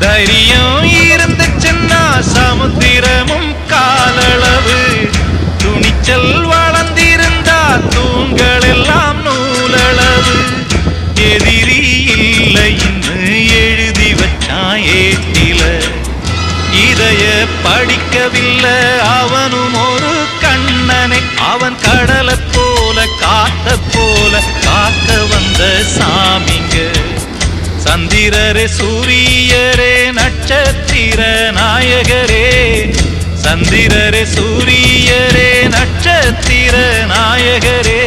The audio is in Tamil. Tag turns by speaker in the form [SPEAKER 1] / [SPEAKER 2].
[SPEAKER 1] தைரியம் இருந்துச்சுன்னா சமுத்திரமும் காலளவு, துணிச்சல் வளர்ந்திருந்தா தூண்கள் எல்லாம் நூலளவு. எதிரி இல்லைன்னு எழுதி வச்சான் ஏட்டில, இதைய படிக்கவில்லை அவனும் ஒரு கண்ணனை. அவன் கடலை போல காத்த போல காக்க வந்த சாமிங்க. சந்திரரே சூரியரே நட்சத்திர நாயகரே, சந்திரரே சூரியரே நட்சத்திர நாயகரே.